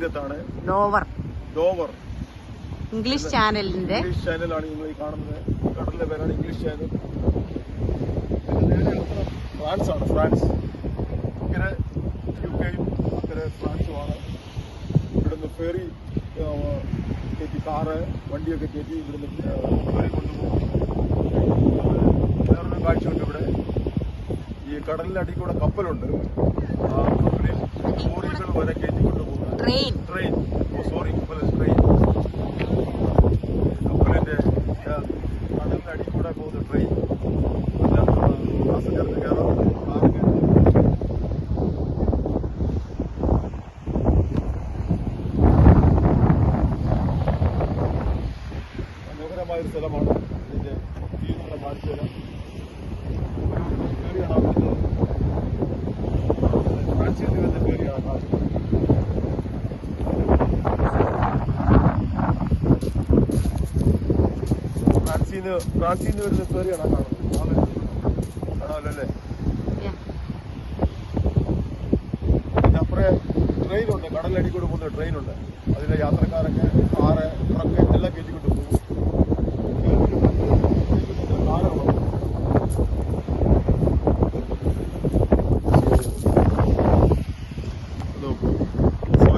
തീരത്താണ്. Dover English ചാനലാണ് നിങ്ങൾ ഈ കാണുന്നത്. കടലിന്റെ പേരാണ് ഇംഗ്ലീഷ് ചാനൽ. ഫ്രാൻസ് ആണ്. ഫ്രാൻസ് ഇങ്ങനെ UK-യും അക്കരെ ഫ്രാൻസുമാണ്. ഇവിടുന്ന് ഫെറി കയറ്റി കാറ് വണ്ടിയൊക്കെ കയറ്റി ഇവിടുന്ന് ഫെറി കൊണ്ടുപോകും. വേറൊരു കാഴ്ചയുണ്ട് ഇവിടെ. ഈ കടലിന്റെ അടിയിൽ കൂടെ കപ്പലുണ്ട്. ആ കപ്പലിൽ ലോറികൾ വരെ കയറ്റി കൊണ്ടുപോകും. Train train. കപ്പലിന്റെ കടലിന്റെ അടിയിൽ കൂടെ പോകുന്ന ട്രെയിൻ. പാസഞ്ചർക്ക് കയറാം, കാറ് കയറാം. മനോഹരമായൊരു സ്ഥലമാണ്. ഇതിന്റെ വീടുകളെ കാണിച്ചു തരാം. ഫെറിയാണ് ഫ്രാൻസിൽ വരുന്ന ഫെറിയാണ് കാണിക്കുന്നത്. ഫ്രാൻസിൽ നിന്ന് വരുന്ന ഫെറിയാണ് കാണുന്നത്. കാണാമല്ലോ അല്ലേ? അപ്പുറേ ട്രെയിനുണ്ട്. കടലടി കൂടെ പോകുന്ന ട്രെയിനുണ്ട്. അതിലെ യാത്രക്കാരൊക്കെ കാറ് ട്രക്ക് എല്ലാം കയറ്റിക്കൊണ്ട് പോകും.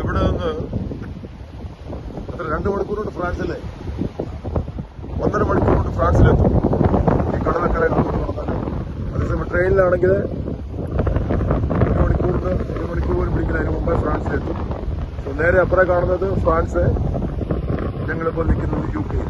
ഇവിടെ നിന്ന് എത്ര 2 മണിക്കൂർ കൊണ്ട് ഫ്രാൻസിലെ 1.5 മണിക്കൂർ കൊണ്ട് ഫ്രാൻസിലെത്തും. ഈ കടലക്കരയിൽ നടന്നാൽ. അതേസമയം ട്രെയിനിലാണെങ്കിൽ 1 മണിക്കൂർ പോലും പിടിക്കില്ല. അതിന് മുമ്പേ ഫ്രാൻസിലെത്തും. നേരെ അപ്പുറം കാണുന്നത് ഫ്രാൻസ്. ഞങ്ങളിപ്പോൾ നിൽക്കുന്നത് UK-യിൽ.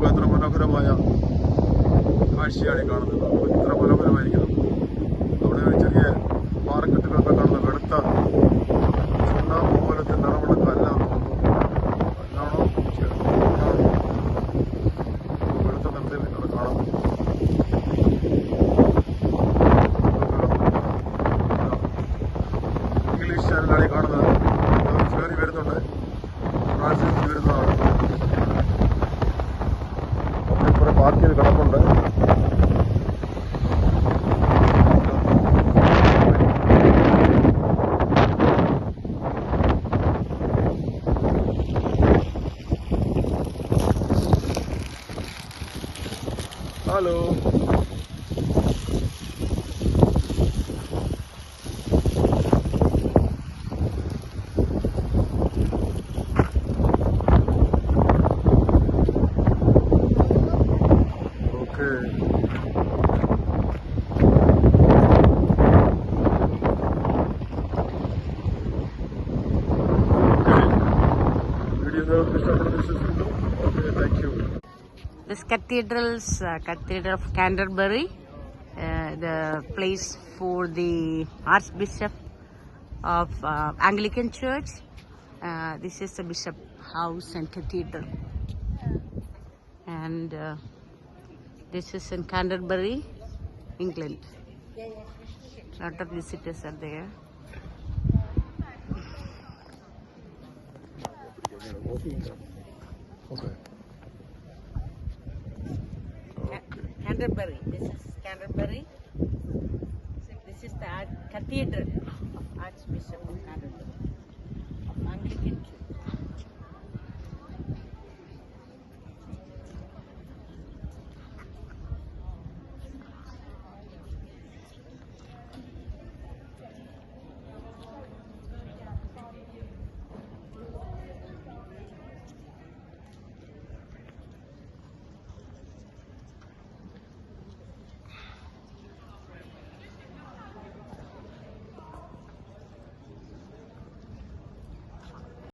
എത്ര മനോഹരമായ കാഴ്ചയാണ് കാണുന്നത്. ഇത്ര മനോഹരമായിരിക്കണം. അവിടെ ഒരു ചെറിയ മാർക്കറ്റുകളൊക്കെ കാണുന്ന വെളുത്ത ചുണ്ണാമ്പ് പോലത്തെ നിറമുള്ള കല്ലാണോ വെളുത്ത നിറത്തിൽ നിങ്ങൾ കാണാം. ഇംഗ്ലീഷ് ചാനലാണ് ഈ കാണുന്നത്. ഫെറി വരുന്നുണ്ട്. ഫ്രാൻസിൽ നിന്ന് വരുന്നതാണ്. ഇവിടെ പാർക്ക് ചെയ്ത് കിടപ്പുണ്ട്. Hello. This Cathedral of Canterbury, the place for the Archbishop of Anglican Church. This is the Bishop House and Cathedral, and this is in Canterbury, England. A lot of visitors are there. Okay. Canterbury. This is Canterbury. This is the Cathedral of Archbishop of Canterbury of Anglican